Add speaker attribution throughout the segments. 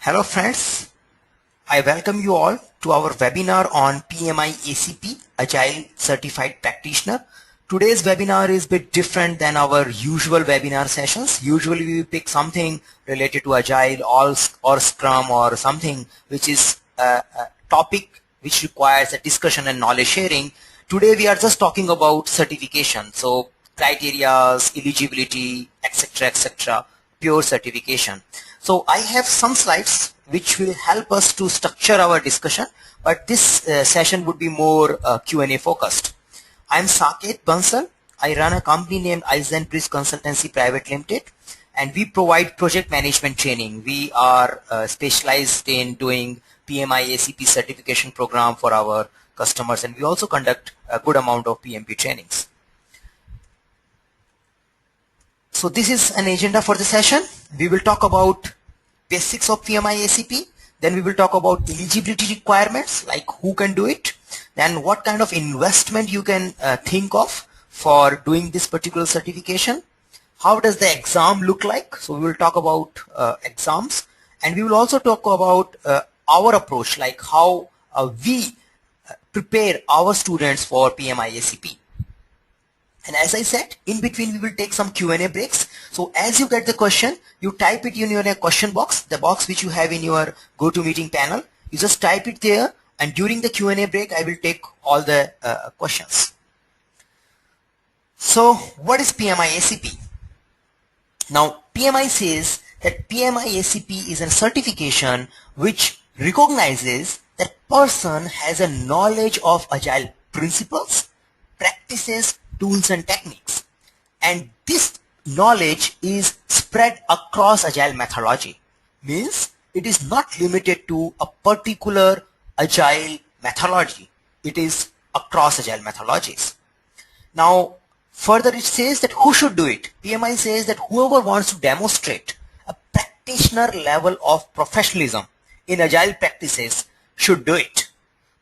Speaker 1: Hello friends, I welcome you all to our webinar on PMI ACP Agile Certified Practitioner. Today's webinar is a bit different than our usual webinar sessions. Usually we pick something related to Agile or Scrum or something which is a topic which requires a discussion and knowledge sharing. Today we are just talking about certification. So criterias, eligibility, etc., pure certification. So I have some slides which will help us to structure our discussion, but this session would be more Q&A focused. I'm Saket Bansal. I run a company named Eisenbridge Consultancy Private Limited, and we provide project management training. We are specialized in doing PMI ACP certification program for our customers, and we also conduct a good amount of PMP trainings. So this is an agenda for the session. We will talk about basics of PMI ACP. Then we will talk about eligibility requirements, like who can do it. Then what kind of investment you can think of for doing this particular certification. How does the exam look like? So we will talk about exams. And we will also talk about our approach, like how we prepare our students for PMI ACP. And as I said, in between we will take some Q&A breaks. So as you get the question, you type it in your question box, the box which you have in your GoToMeeting panel. You just type it there, and during the Q&A break, I will take all the questions. So what is PMI ACP? Now PMI says that PMI ACP is a certification which recognizes that person has a knowledge of Agile principles, practices, tools and techniques, and this knowledge is spread across Agile methodology. Means it is not limited to a particular Agile methodology. It is across Agile methodologies. Now further it says that who should do it. PMI says that whoever wants to demonstrate a practitioner level of professionalism in Agile practices should do it,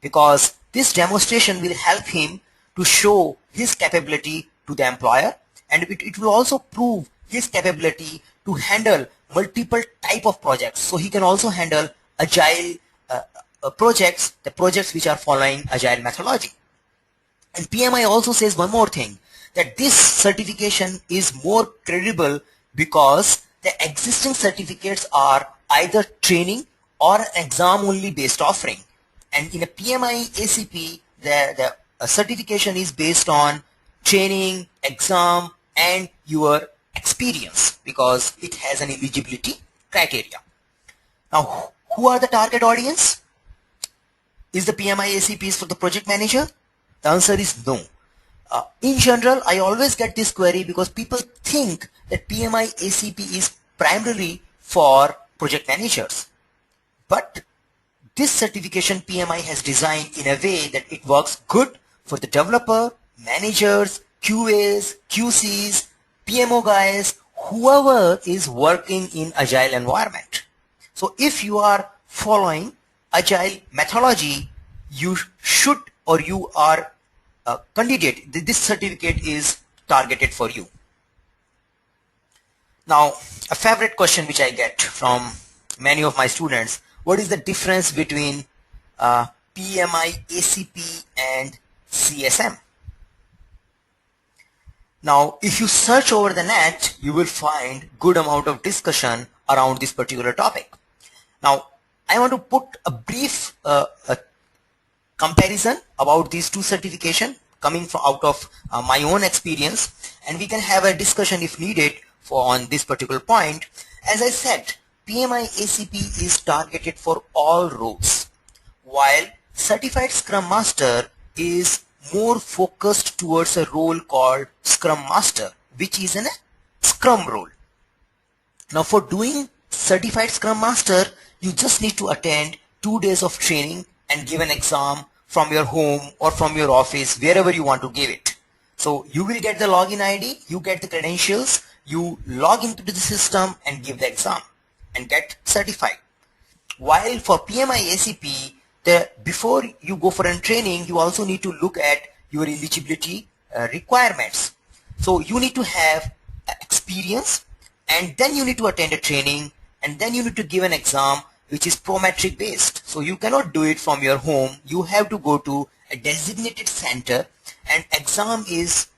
Speaker 1: because this demonstration will help him to show his capability to the employer, and it will also prove his capability to handle multiple type of projects. So he can also handle Agile projects, the projects which are following Agile methodology. And PMI also says one more thing, that this certification is more credible because the existing certificates are either training or an exam only based offering. And in a PMI ACP, the certification is based on training, exam, and your experience, because it has an eligibility criteria. Now, who are the target audience? Is the PMI ACP for the project manager? The answer is no. In general, I always get this query because people think that PMI ACP is primarily for project managers. But this certification PMI has designed in a way that it works good for the developer, managers, QAs, QCs, PMO guys, whoever is working in Agile environment. So if you are following Agile methodology, you should, or you are a candidate, this certificate is targeted for you. Now, a favorite question which I get from many of my students: what is the difference between PMI ACP and CSM? Now, if you search over the net, you will find good amount of discussion around this particular topic. Now, I want to put a brief comparison about these two certifications coming from out of my own experience, and we can have a discussion if needed on this particular point. As I said, PMI ACP is targeted for all roles, while Certified Scrum Master is more focused towards a role called Scrum Master, which is a Scrum role. Now, for doing Certified Scrum Master, you just need to attend 2 days of training and give an exam from your home or from your office, wherever you want to give it. So you will get the login ID, you get the credentials, you log into the system and give the exam and get certified. While for PMI ACP, before you go for a training, you also need to look at your eligibility requirements. So you need to have experience, and then you need to attend a training, and then you need to give an exam which is Prometric based. So you cannot do it from your home. You have to go to a designated center, and exam is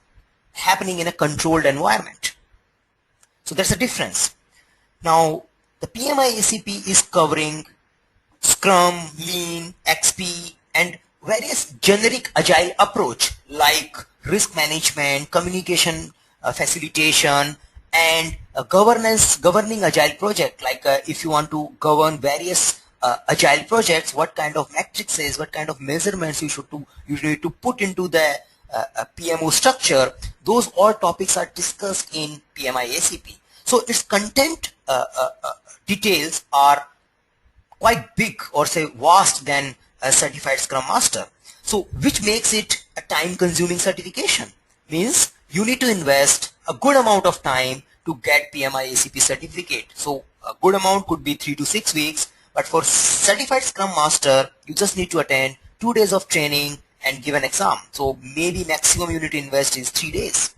Speaker 1: happening in a controlled environment. So there's a difference. Now the PMI ACP is covering Scrum, Lean, XP, and various generic agile approach like risk management, communication facilitation, and governing agile project. Like if you want to govern various agile projects, what kind of matrices, what kind of measurements you need to put into the PMO structure. Those all topics are discussed in PMI ACP. So its content details are quite big, or say vast, than a certified Scrum Master. So which makes it a time consuming certification. Means you need to invest a good amount of time to get PMI ACP certificate. So a good amount could be 3 to 6 weeks, but for certified Scrum Master you just need to attend 2 days of training and give an exam. So maybe maximum you need to invest is 3 days.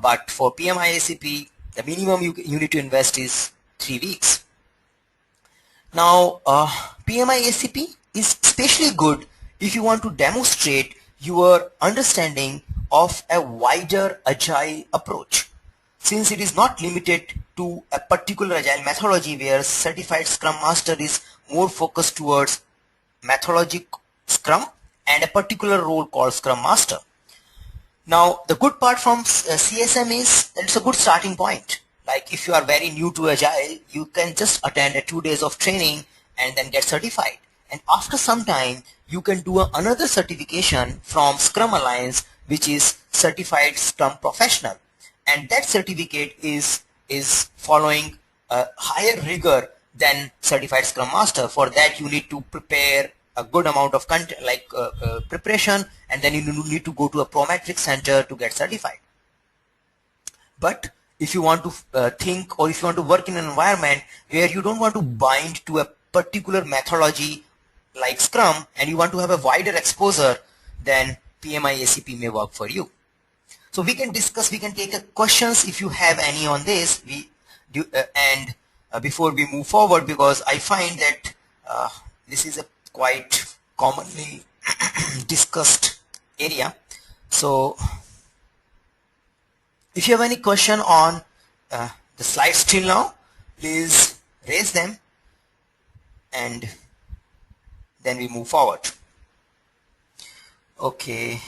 Speaker 1: But for PMI ACP the minimum you need to invest is 3 weeks. Now PMI ACP is especially good if you want to demonstrate your understanding of a wider agile approach, since it is not limited to a particular agile methodology where certified Scrum Master is more focused towards methodologic Scrum and a particular role called Scrum Master. Now the good part from CSM is that it's a good starting point. Like if you are very new to agile, you can just attend 2 days of training and then get certified, and after some time you can do another certification from Scrum Alliance, which is Certified Scrum Professional, and that certificate is following a higher rigor than Certified Scrum Master. For that you need to prepare a good amount of content, like preparation, and then you need to go to a Prometric center to get certified. But if you want to think, or if you want to work in an environment where you don't want to bind to a particular methodology like Scrum and you want to have a wider exposure, then PMI ACP may work for you. So we can discuss, we can take questions if you have any on this. We do, and before we move forward, because I find that this is a quite commonly discussed area. So if you have any question on the slides till now, please raise them and then we move forward. Okay,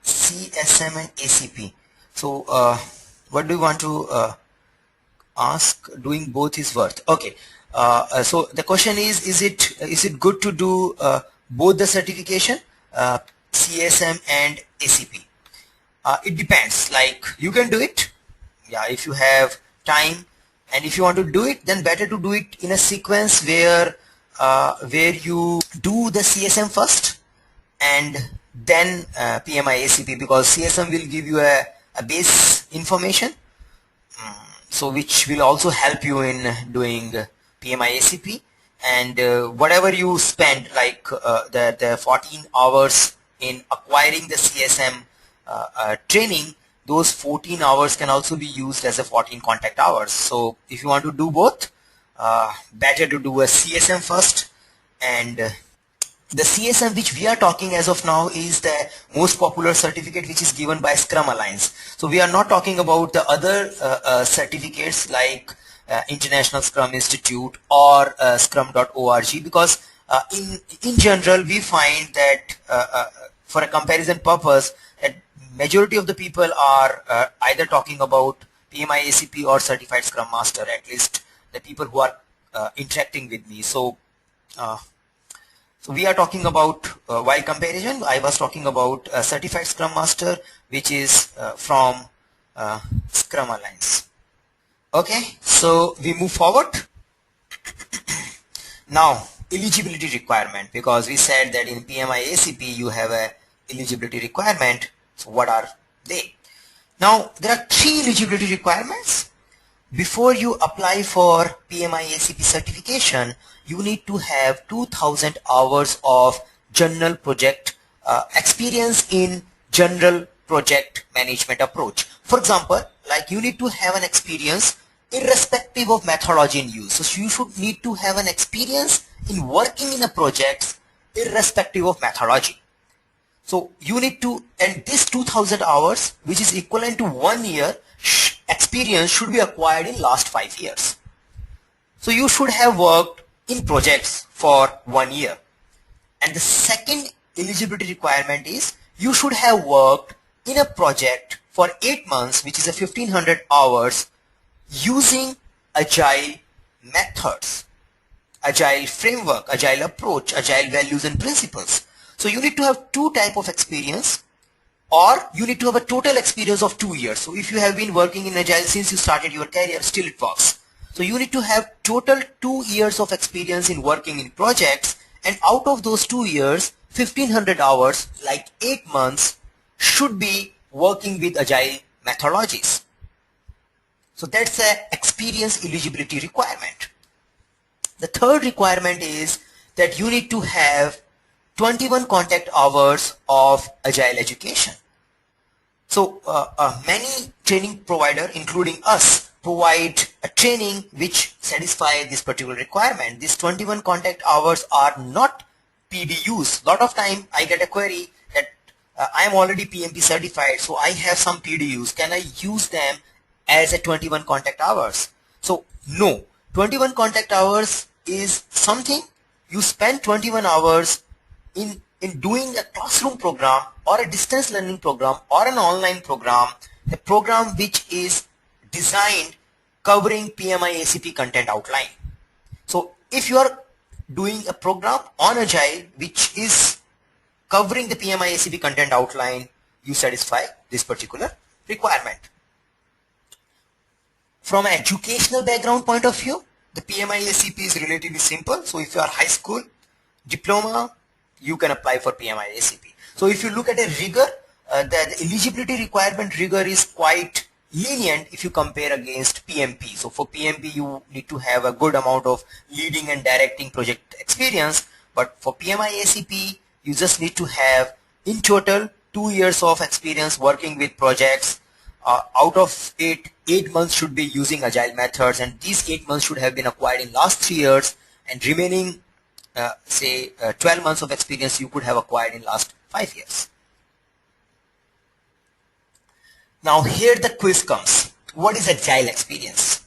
Speaker 1: CSM and ACP. So what do you want to ask? Doing both is worth. Okay, so the question is it good to do both the certification, CSM and ACP? It depends. Like you can do it, yeah, if you have time, and if you want to do it, then better to do it in a sequence where you do the CSM first and then PMI ACP, because CSM will give you a base information, so which will also help you in doing PMI ACP, and whatever you spend, like the 14 hours in acquiring the CSM training, those 14 hours can also be used as a 14 contact hours. So if you want to do both, better to do a CSM first, and the CSM which we are talking as of now is the most popular certificate which is given by Scrum Alliance. So we are not talking about the other certificates like International Scrum Institute or scrum.org, because in general we find that for a comparison purpose, that majority of the people are either talking about PMI ACP or Certified Scrum Master, at least the people who are interacting with me. So so we are talking about, while comparison, I was talking about Certified Scrum Master, which is from Scrum Alliance. Okay, so we move forward. Now, eligibility requirement, because we said that in PMI ACP you have a eligibility requirement. So what are they? Now, there are 3 eligibility requirements. Before you apply for PMI ACP certification, you need to have 2000 hours of general project experience in general project management approach. For example, like you need to have an experience irrespective of methodology in use. So you should need to have an experience in working in a project irrespective of methodology. So you need to, and this 2000 hours, which is equivalent to 1 year experience, should be acquired in last 5 years. So you should have worked in projects for 1 year. And the second eligibility requirement is you should have worked in a project for 8 months, which is a 1500 hours, using agile methods, agile framework, agile approach, agile values and principles. So you need to have two type of experience, or you need to have a total experience of 2 years. So if you have been working in agile since you started your career, still it works. So you need to have total 2 years of experience in working in projects, and out of those 2 years, 1500 hours, like 8 months, should be working with agile methodologies. So that's a experience eligibility requirement. The third requirement is that you need to have 21 contact hours of agile education. So many training provider, including us, provide a training which satisfy this particular requirement. These 21 contact hours are not PDUs. Lot of time I get a query that I am already PMP certified, so I have some PDUs. Can I use them as a 21 contact hours? So no, 21 contact hours is something you spend 21 hours in doing a classroom program or a distance learning program or an online program, a program which is designed covering PMI ACP content outline. So if you are doing a program on Agile which is covering the PMI ACP content outline, you satisfy this particular requirement. From an educational background point of view, the PMI ACP is relatively simple. So if you are high school diploma, you can apply for PMI ACP. So if you look at a rigor, the eligibility requirement rigor is quite lenient if you compare against PMP. So for PMP, you need to have a good amount of leading and directing project experience. But for PMI ACP, you just need to have in total 2 years of experience working with projects. Out of 8 months should be using agile methods, and these 8 months should have been acquired in last 3 years, and remaining 12 months of experience you could have acquired in last 5 years. Now here the quiz comes. What is agile experience?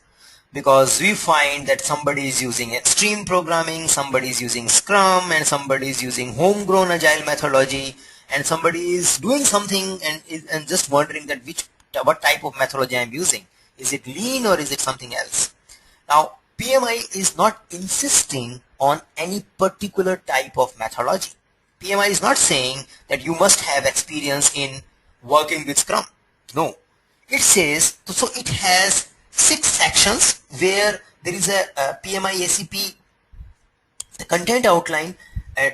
Speaker 1: Because we find that somebody is using extreme programming, somebody is using Scrum, and somebody is using homegrown agile methodology, and somebody is doing something and just wondering that what type of methodology I am using. Is it lean or is it something else? Now PMI is not insisting on any particular type of methodology. PMI is not saying that you must have experience in working with Scrum. No. It says, so it has 6 sections where there is a PMI ACP, the content outline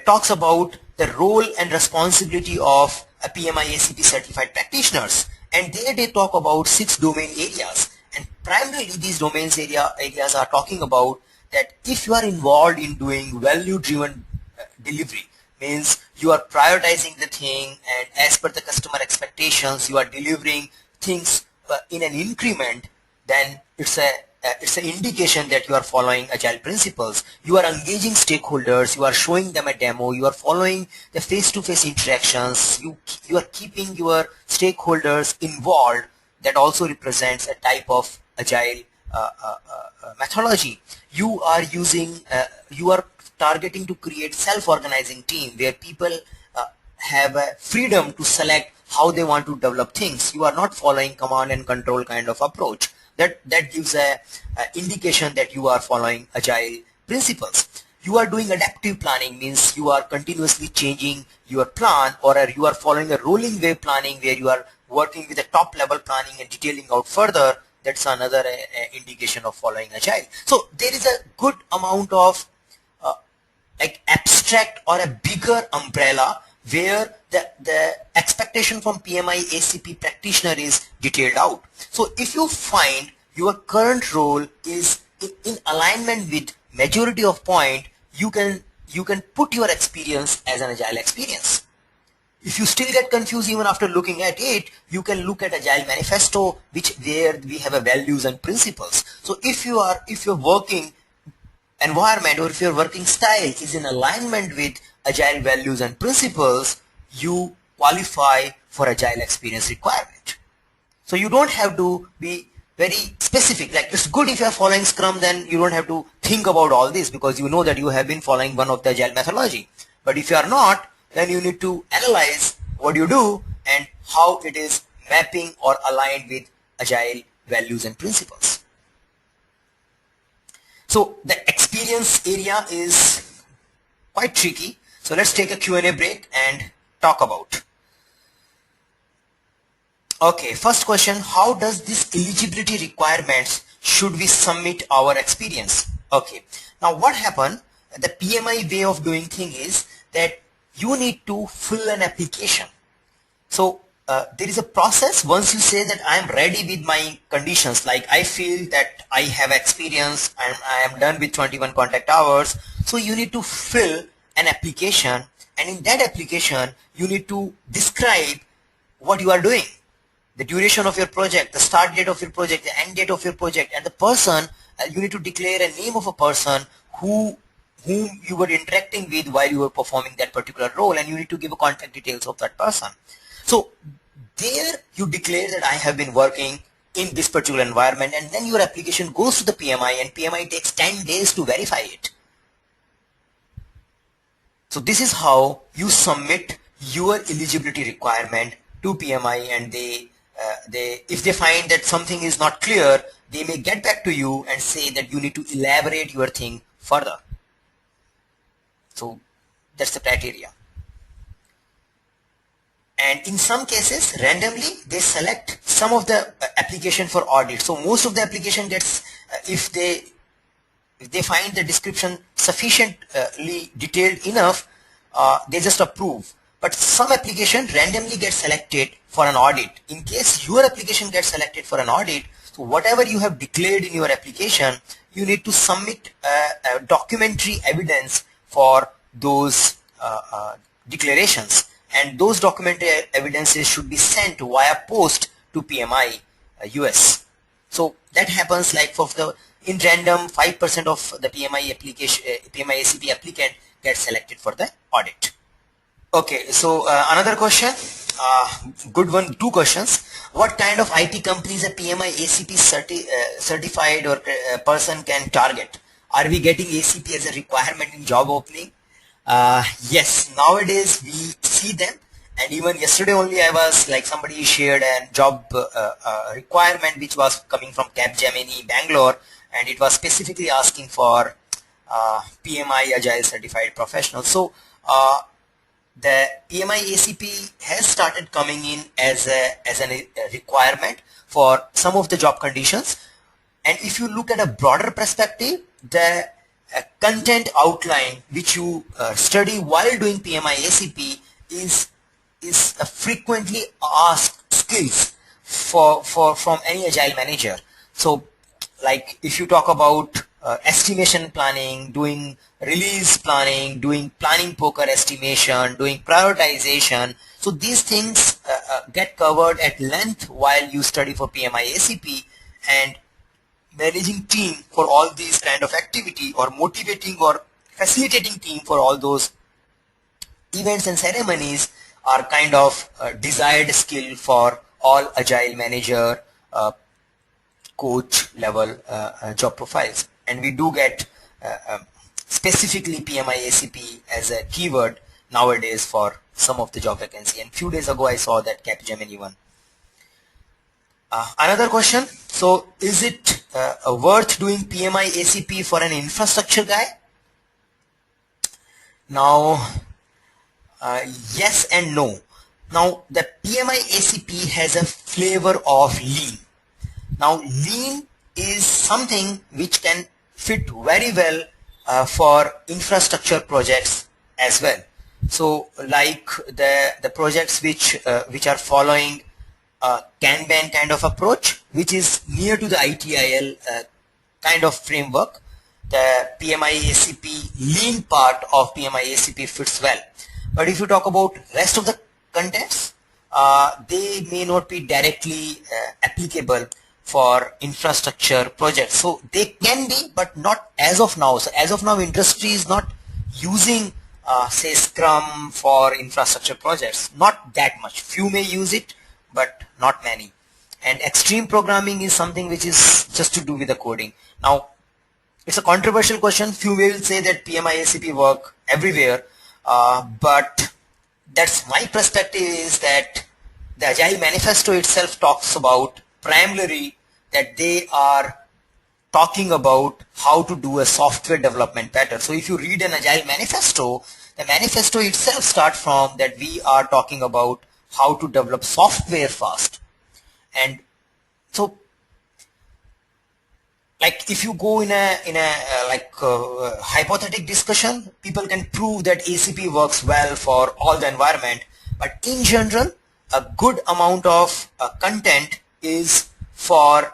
Speaker 1: talks about the role and responsibility of a PMI ACP certified practitioners, and there they talk about 6 domain areas, and primarily these areas are talking about that if you are involved in doing value driven delivery, means you are prioritizing the thing, and as per the customer expectations you are delivering things in an increment, then it's an indication that you are following agile principles. You are engaging stakeholders, you are showing them a demo, you are following the face-to-face interactions, you are keeping your stakeholders involved. That also represents a type of agile methodology. You are using, you are targeting to create self-organizing team where people have a freedom to select how they want to develop things. You are not following command and control kind of approach. That gives a indication that you are following agile principles. You are doing adaptive planning, means you are continuously changing your plan, or you are following a rolling wave planning where you are working with a top level planning and detailing out further. That's another indication of following agile. So there is a good amount of like abstract or a bigger umbrella where the expectation from PMI ACP practitioner is detailed out. So if you find your current role is in alignment with majority of point, you can put your experience as an agile experience. If you still get confused even after looking at it, you can look at Agile Manifesto, which there we have a values and principles. So if your working environment or if your working style is in alignment with Agile values and principles, you qualify for Agile experience requirement. So you don't have to be very specific. Like, it's good if you are following Scrum, then you don't have to think about all this because you know that you have been following one of the Agile methodology. But if you are not, then you need to analyze what you do and how it is mapping or aligned with Agile values and principles. So the experience area is quite tricky. So let's take a Q&A break and talk about. Okay, first question, how does this eligibility requirements should we submit our experience? Okay, now what happened, the PMI way of doing thing is that you need to fill an application. So there is a process. Once you say that I am ready with my conditions, like I feel that I have experience and I am done with 21 contact hours, so you need to fill an application, and in that application you need to describe what you are doing, the duration of your project, the start date of your project, the end date of your project, and the person, you need to declare a name of a person whom you were interacting with while you were performing that particular role, and you need to give a contact details of that person. So there you declare that I have been working in this particular environment, and then your application goes to the PMI, and PMI takes 10 days to verify it. So this is how you submit your eligibility requirement to PMI, and if they find that something is not clear, they may get back to you and say that you need to elaborate your thing further. So that's the criteria. And in some cases, randomly, they select some of the application for audit. So most of the application gets, if they find the description sufficiently detailed enough, they just approve. But some application randomly gets selected for an audit. In case your application gets selected for an audit, so whatever you have declared in your application, you need to submit a documentary evidence for those declarations, and those documentary evidences should be sent via post to PMI US. So that happens like in random 5% of the PMI application, PMI ACP applicant gets selected for the audit. Okay, so another question, good one, two questions. What kind of IT companies a PMI ACP certified or person can target? Are we getting ACP as a requirement in job opening? Yes, nowadays we see them, and even yesterday only I was like, somebody shared a job requirement which was coming from Capgemini Bangalore, and it was specifically asking for PMI Agile certified professionals. So the PMI ACP has started coming in as a requirement for some of the job conditions. And if you look at a broader perspective, the content outline which you study while doing PMI ACP is a frequently asked skills from any agile manager. So like if you talk about estimation planning, doing release planning, doing planning poker estimation, doing prioritization, so these things get covered at length while you study for PMI ACP, and managing team for all these kind of activity, or motivating or facilitating team for all those events and ceremonies are kind of desired skill for all agile manager, coach level job profiles. And we do get specifically PMI ACP as a keyword nowadays for some of the job vacancy, and few days ago I saw that Capgemini one. Another question, so is it worth doing PMI ACP for an infrastructure guy? Now yes and no. Now the PMI ACP has a flavor of lean. Now lean is something which can fit very well for infrastructure projects as well. So like the projects which are following Kanban kind of approach, which is near to the ITIL kind of framework, the PMI ACP lean part of PMI ACP fits well. But if you talk about rest of the contents, they may not be directly applicable for infrastructure projects. So they can be, but not as of now. So as of now, industry is not using say Scrum for infrastructure projects. Not that much. Few may use it, but not many. And extreme programming is something which is just to do with the coding. Now, it's a controversial question. Few will say that PMI ACP work everywhere, but that's my perspective is that the Agile Manifesto itself talks about primarily that they are talking about how to do a software development better. So if you read an Agile Manifesto, the manifesto itself starts from that we are talking about how to develop software fast. And so like if you go in a hypothetical discussion, people can prove that ACP works well for all the environment, but in general a good amount of content is for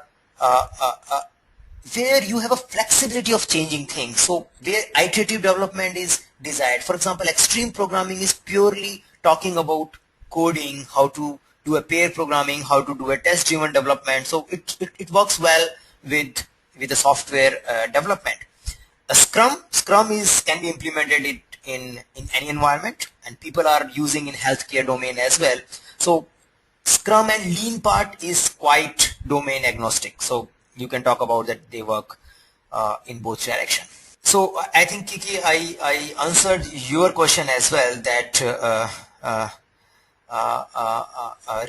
Speaker 1: where you have a flexibility of changing things, so where iterative development is desired. For example, extreme programming is purely talking about coding, how to do a pair programming, how to do a test driven development, so it works well with the software development. A Scrum can be implemented in any environment, and people are using in healthcare domain as well. So Scrum and Lean part is quite domain agnostic, so you can talk about that they work in both direction. So I think Kiki, I answered your question as well, that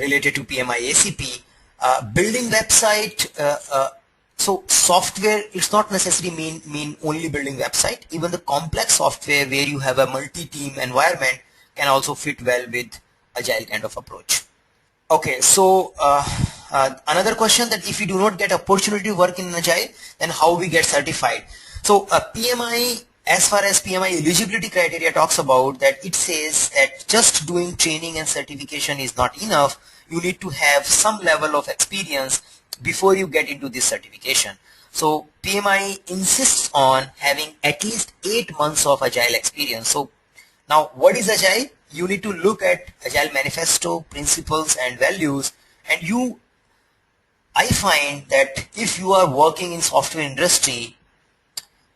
Speaker 1: related to PMI ACP. Building website, so software, it's not necessarily mean only building website. Even the complex software where you have a multi-team environment can also fit well with Agile kind of approach. Okay, so another question, that if we do not get opportunity to work in Agile, then how we get certified? So PMI, as far as PMI eligibility criteria talks about, that it says that just doing training and certification is not enough. You need to have some level of experience before you get into this certification. So PMI insists on having at least 8 months of Agile experience. So now what is Agile? You need to look at Agile Manifesto, principles and values, and I find that if you are working in software industry,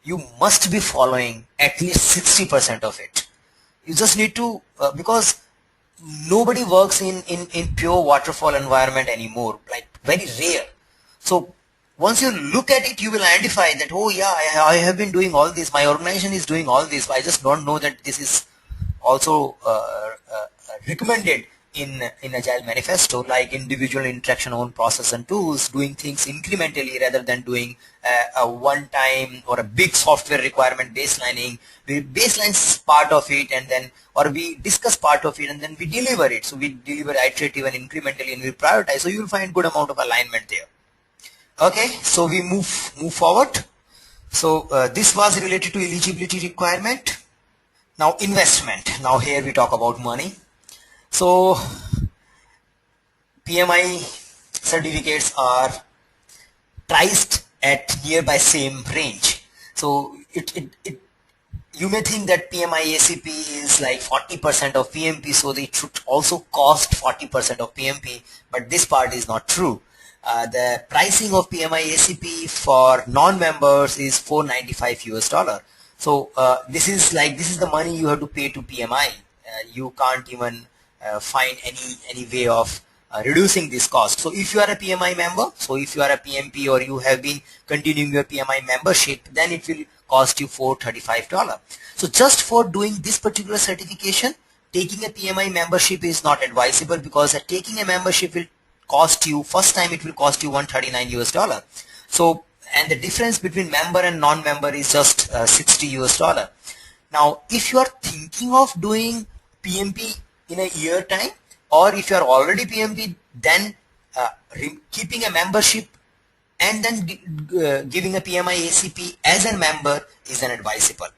Speaker 1: you must be following at least 60% of it. You just need to, because nobody works in pure waterfall environment anymore, like very rare. So once you look at it, you will identify that, oh yeah, I have been doing all this, my organization is doing all this, I just don't know that this is also recommended in Agile Manifesto, like individual interaction on process and tools, doing things incrementally rather than doing a one time or a big software requirement baselining. We baseline part of it, and then, or we discuss part of it and then we deliver it. So we deliver iterative and incrementally, and we prioritize. So you will find good amount of alignment there. Okay, so we move forward. So this was related to eligibility requirement. Now investment. Now here we talk about money. So PMI certificates are priced at nearby same range. So you may think that PMI ACP is like 40% of PMP, so it should also cost 40% of PMP, but this part is not true. The pricing of PMI ACP for non-members is $495 US. So this is the money you have to pay to PMI. You can't even find any way of reducing this cost. So if you are a PMI member, so if you are a PMP or you have been continuing your PMI membership, then it will cost you $435. So just for doing this particular certification, taking a PMI membership is not advisable, because taking a membership will cost you, first time it will cost you $139 US. So, and the difference between member and non-member is just $60 US. Now, if you are thinking of doing PMP in a year time, or if you are already PMP, then keeping a membership and then giving a PMI ACP as a member is advisable.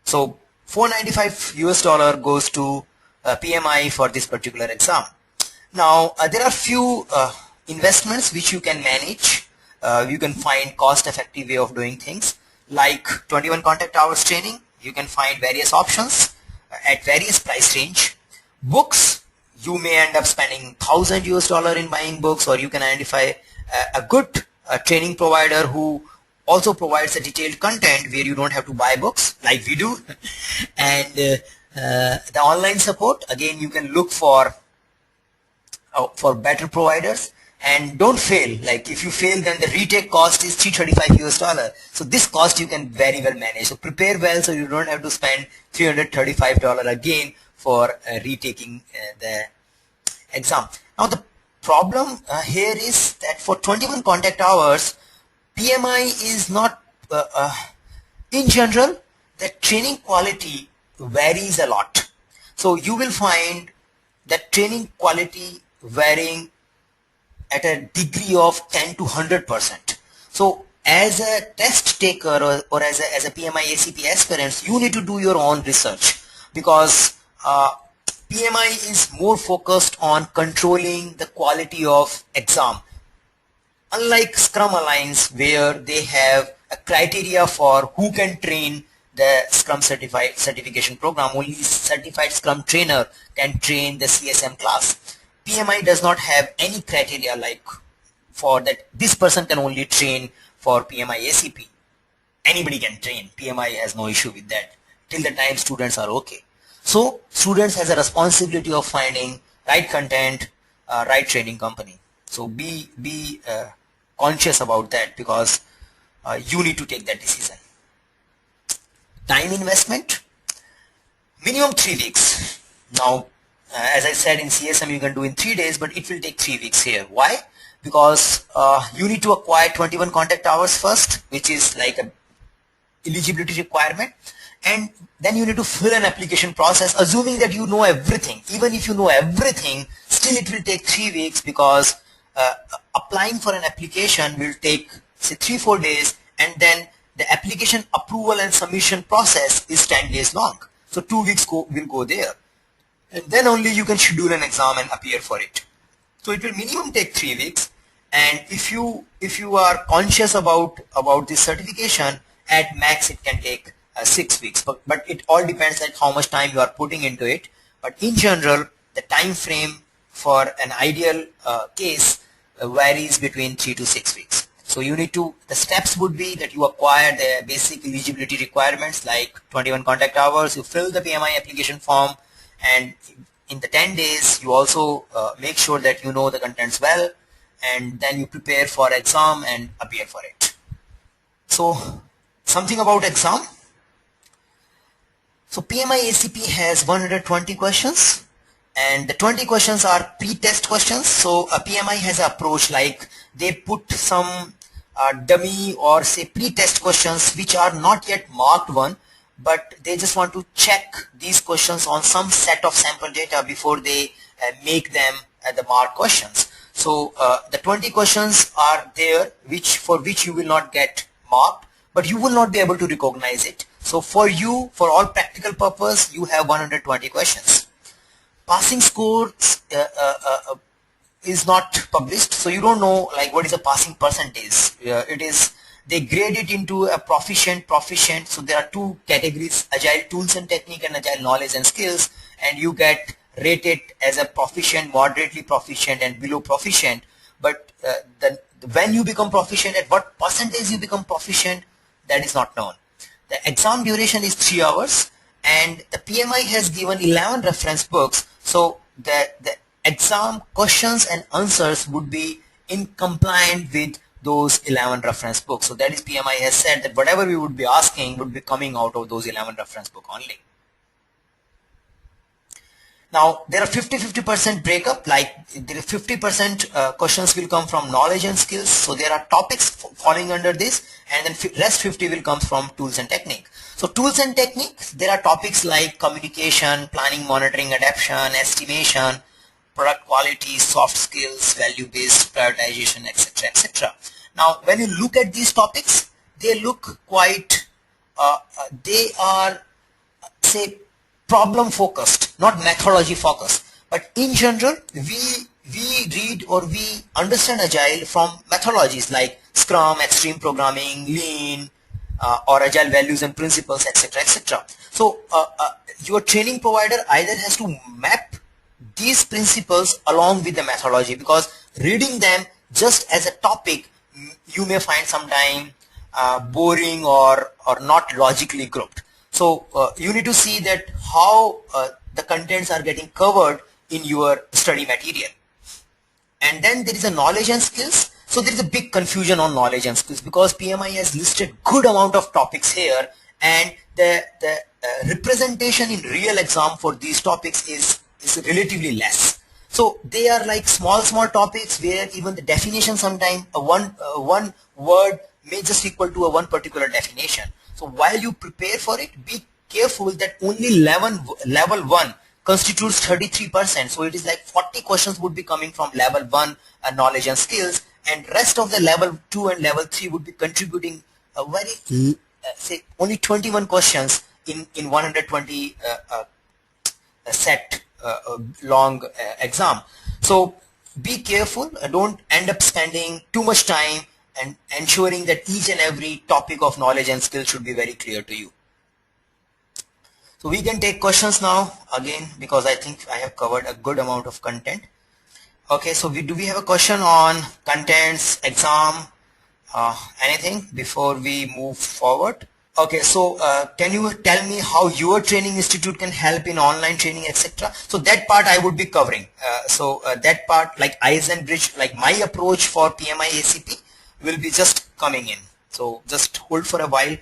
Speaker 1: So $495 US goes to PMI for this particular exam. Now there are few investments which you can manage. You can find cost-effective way of doing things, like 21 contact hours training. You can find various options at various price range. Books, you may end up spending $1,000 in buying books, or you can identify a good training provider who also provides a detailed content where you don't have to buy books like we do. And the online support, again, you can look for better providers. And don't fail. Like if you fail, then the retake cost is $335. So this cost you can very well manage. So prepare well so you don't have to spend $335 again for retaking the exam. Now the problem here is that for 21 contact hours, PMI is not, in general, the training quality varies a lot. So you will find that training quality varying at a degree of 10 to 100%. So as a test taker or as a PMI ACP aspirant, you need to do your own research, because PMI is more focused on controlling the quality of exam. Unlike Scrum Alliance, where they have a criteria for who can train the Scrum certification program, only certified Scrum trainer can train the CSM class. PMI does not have any criteria like for that this person can only train for PMI ACP. Anybody can train. PMI has no issue with that till the time students are okay. So students has a responsibility of finding right content, right training company. So be conscious about that, because you need to take that decision. Time investment, minimum 3 weeks. Now, as I said, in CSM you can do in 3 days, but it will take 3 weeks here. Why? Because you need to acquire 21 contact hours first, which is like a eligibility requirement, and then you need to fill an application process, assuming that you know everything. Even if you know everything, still it will take 3 weeks, because applying for an application will take say 3-4 days, and then the application approval and submission process is 10 days long. So 2 weeks will go there, and then only you can schedule an exam and appear for it. So it will minimum take 3 weeks, and if you are conscious about this certification, at max it can take 6 weeks. But it all depends on how much time you are putting into it. But in general, the time frame for an ideal case varies between 3 to 6 weeks. So you need to, the steps would be that you acquire the basic eligibility requirements like 21 contact hours, you fill the PMI application form, and in the 10 days you also make sure that you know the contents well, and then you prepare for exam and appear for it. So something about exam. So PMI ACP has 120 questions, and the 20 questions are pre-test questions. So a PMI has an approach like they put some dummy or say pre-test questions which are not yet marked one, but they just want to check these questions on some set of sample data before they make them the marked questions. So the 20 questions are there for which you will not get marked, but you will not be able to recognize it. So for you, for all practical purpose, you have 120 questions. Passing scores is not published, so you don't know like what is the passing percentage. It is, they grade it into a proficient. So there are two categories: agile tools and technique and agile knowledge and skills, and you get rated as a proficient, moderately proficient, and below proficient. But when you become proficient, at what percentage you become proficient, that is not known. The exam duration is 3 hours, and the PMI has given 11 reference books, so the exam questions and answers would be in compliant with those 11 reference books. So that is, PMI has said that whatever we would be asking would be coming out of those 11 reference book only. Now there are 50-50% breakup, like there is 50% questions will come from knowledge and skills, so there are topics falling under this, and then rest 50 will come from tools and technique. So tools and techniques, there are topics like communication, planning, monitoring, adaptation, estimation, product quality, soft skills, value-based prioritization, etc., etc. Now when you look at these topics, they look quite, they are say problem focused, not methodology focused. But in general, we read or we understand agile from methodologies like Scrum, extreme programming, lean, or agile values and principles, etc., etc. So your training provider either has to map these principles along with the methodology, because reading them just as a topic you may find sometime boring or not logically grouped. So you need to see that how the contents are getting covered in your study material. And then there is a knowledge and skills. So there is a big confusion on knowledge and skills because PMI has listed good amount of topics here, and the representation in real exam for these topics is relatively less. So they are like small topics where even the definition sometimes one word may just equal to a one particular definition. So while you prepare for it, be careful that only level 1 constitutes 33%. So it is like 40 questions would be coming from level 1 knowledge and skills, and rest of the level 2 and level 3 would be contributing a very say only 21 questions in 120 set long exam. So be careful, don't end up spending too much time and ensuring that each and every topic of knowledge and skill should be very clear to you. So we can take questions now again, because I think I have covered a good amount of content. Okay, so do we have a question on contents, exam, anything before we move forward? Okay, so can you tell me how your training institute can help in online training, etc.? So that part I would be covering. That part, like Eisenbridge, like my approach for PMI ACP will be just coming in. So just hold for a while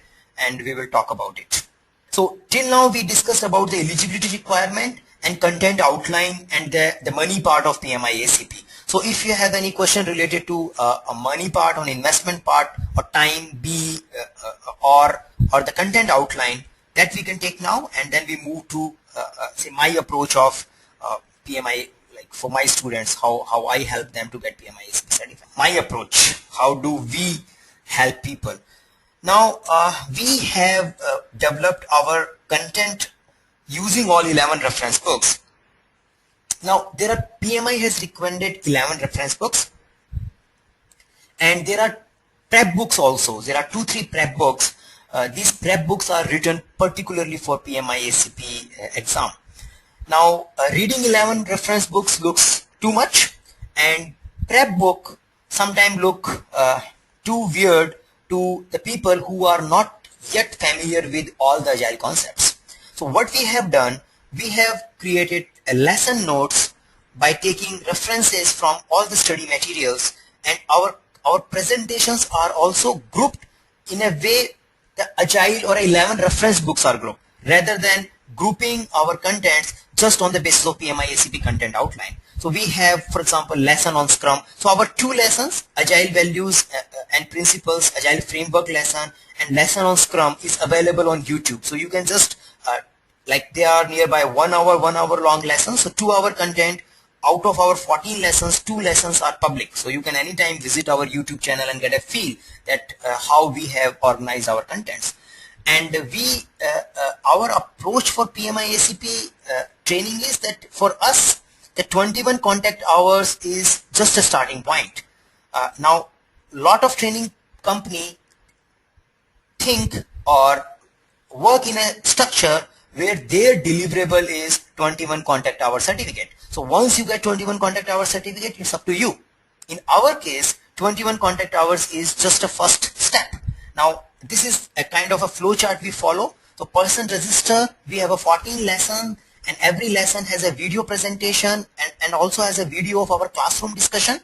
Speaker 1: and we will talk about it. So till now we discussed about the eligibility requirement and content outline and the money part of PMI ACP. So if you have any question related to a money part, on investment part, or time B or the content outline, that we can take now, and then we move to say my approach of PMI, like for my students, how I help them to get PMI ACP certified. My approach, how do we help people? Now we have developed our content using all 11 reference books. Now there are, PMI has recommended 11 reference books, and there are prep books also. There are 2-3 prep books. These prep books are written particularly for PMI ACP exam. Now reading 11 reference books looks too much, and prep book sometimes look too weird to the people who are not yet familiar with all the agile concepts. So what we have done, we have created a lesson notes by taking references from all the study materials, and our presentations are also grouped in a way the agile or 11 reference books are grouped, rather than grouping our contents just on the basis of PMI ACP content outline. So we have, for example, lesson on Scrum. So our 2 lessons, Agile Values and Principles, Agile Framework lesson, and lesson on Scrum is available on YouTube. So you can just, like they are nearby 1 hour long lessons. So 2-hour content. Out of our 14 lessons, 2 lessons are public. So you can anytime visit our YouTube channel and get a feel that how we have organized our contents. And we, our approach for PMI ACP training is that for us, the 21 contact hours is just a starting point. Now, lot of training company think or work in a structure where their deliverable is 21 contact hour certificate. So once you get 21 contact hour certificate, it's up to you. In our case, 21 contact hours is just a first step. Now, this is a kind of a flow chart we follow. So person register, we have a 14 lesson, and every lesson has a video presentation and also has a video of our classroom discussion.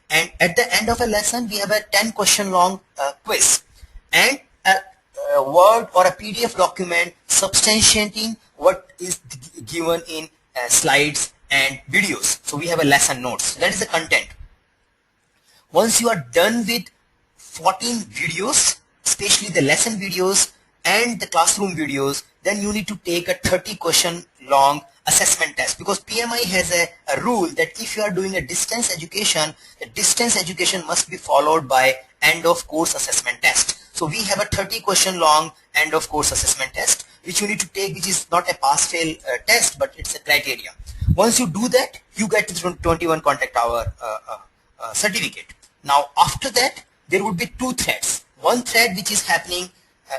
Speaker 1: And at the end of a lesson, we have a 10 question long quiz and a Word or a PDF document substantiating what is given in slides and videos. So we have a lesson notes. That is the content. Once you are done with 14 videos, especially the lesson videos and the classroom videos, then you need to take a 30 question long assessment test, because PMI has a rule that if you are doing a distance education, the distance education must be followed by end of course assessment test. So we have a 30 question long end of course assessment test which you need to take, which is not a pass fail test, but it's a criteria. Once you do that, you get the 21 contact hour certificate. Now after that, there would be 2 threads. One thread which is happening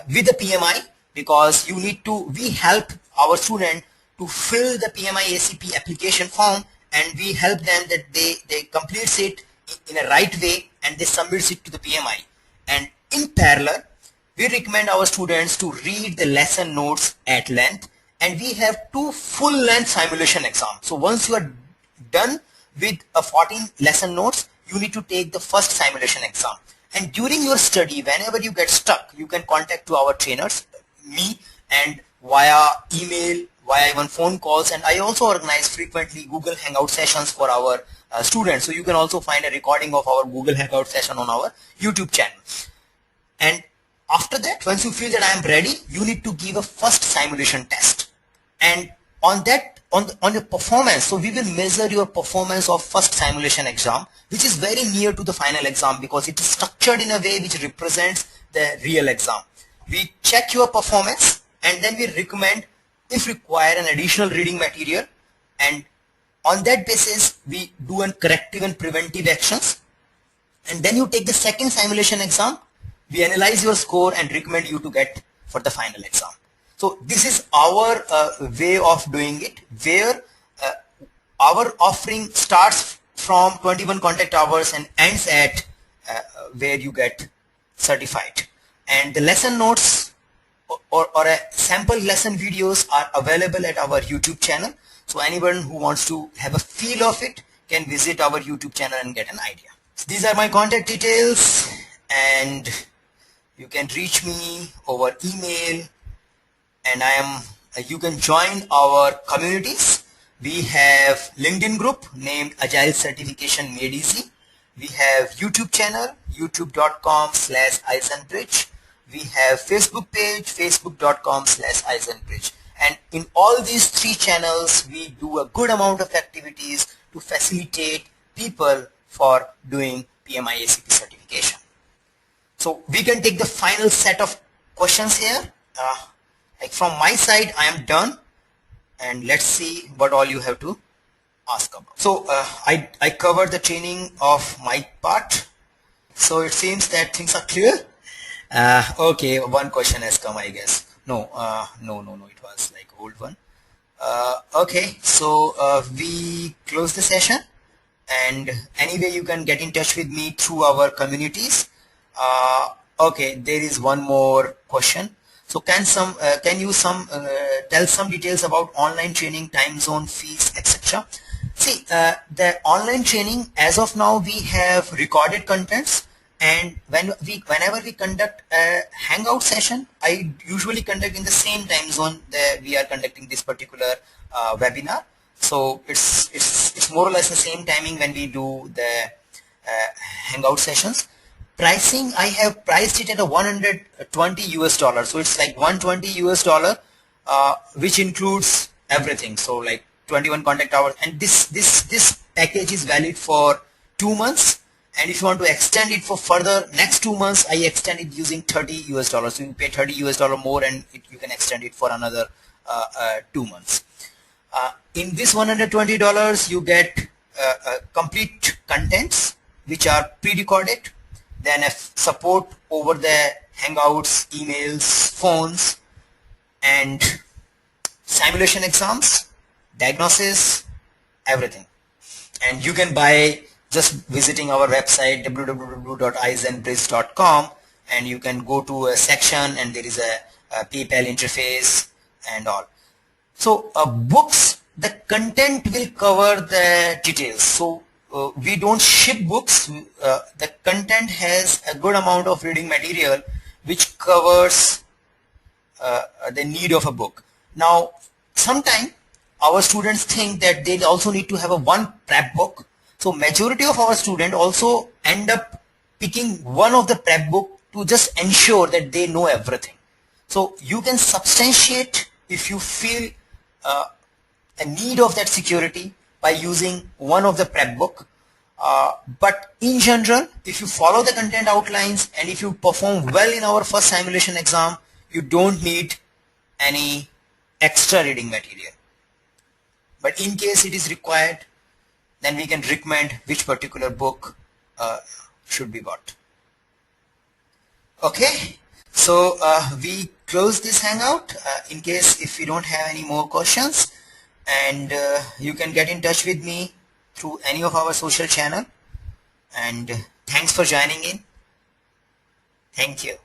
Speaker 1: with the PMI, because you need to, we help our student to fill the PMI ACP application form, and we help them that they complete it in a right way and they submit it to the PMI. And in parallel, we recommend our students to read the lesson notes at length, and we have 2 full-length simulation exams. So once you are done with a 14 lesson notes, you need to take the first simulation exam. And during your study, whenever you get stuck, you can contact to our trainers, me, and via email, via even phone calls. And I also organize frequently Google Hangout sessions for our students. So you can also find a recording of our Google Hangout session on our YouTube channel. And after that, once you feel that I am ready, you need to give a first simulation test. And on that, on your performance, so we will measure your performance of first simulation exam, which is very near to the final exam because it is structured in a way which represents the real exam. We check your performance and then we recommend, if required, an additional reading material, and on that basis we do a corrective and preventive actions. And then you take the second simulation exam, we analyze your score and recommend you to get for the final exam. So this is our way of doing it, where our offering starts from 21 contact hours and ends at where you get certified. And the lesson notes or a sample lesson videos are available at our YouTube channel. So anyone who wants to have a feel of it can visit our YouTube channel and get an idea. So these are my contact details, and you can reach me over email, and you can join our communities. We have LinkedIn group named Agile Certification Made Easy. We have YouTube channel, youtube.com/Eisenbridge. We have Facebook page, facebook.com/Eisenbridge. And in all these 3 channels, we do a good amount of activities to facilitate people for doing PMI ACP certification. So we can take the final set of questions here. Like from my side, I am done, and let's see what all you have to ask about. So I covered the training of my part. So it seems that things are clear. Okay, one question has come, I guess. No, it was like old one. Okay, so we close the session, and anyway you can get in touch with me through our communities. Okay, there is one more question. So can you tell some details about online training, time zone, fees, etc. See, the online training, as of now, we have recorded contents, and whenever we conduct a hangout session, I usually conduct in the same time zone that we are conducting this particular webinar. So it's more or less the same timing when we do the hangout sessions. Pricing, I have priced it at a $120 US. So it's like $120 US, which includes everything. So like 21 contact hours, and this package is valid for 2 months. And if you want to extend it for further next 2 months, I extend it using $30 US. So you pay $30 US more, and you can extend it for another 2 months. In this $120, you get complete contents which are pre-recorded, then a support over the Hangouts, emails, phones, and simulation exams, diagnosis, everything. And you can buy just visiting our website www.eisenbridge.com, and you can go to a section and there is a PayPal interface and all. So books, the content will cover the details. So we don't ship books. The content has a good amount of reading material which covers the need of a book. Now, sometimes our students think that they also need to have a one prep book. So majority of our students also end up picking one of the prep book to just ensure that they know everything. So you can substantiate if you feel a need of that security by using one of the prep book. But in general, if you follow the content outlines and if you perform well in our first simulation exam, you don't need any extra reading material. But in case it is required, then we can recommend which particular book should be bought. Okay, so we close this hangout. In case if we don't have any more questions, and you can get in touch with me through any of our social channel. And thanks for joining in. Thank you.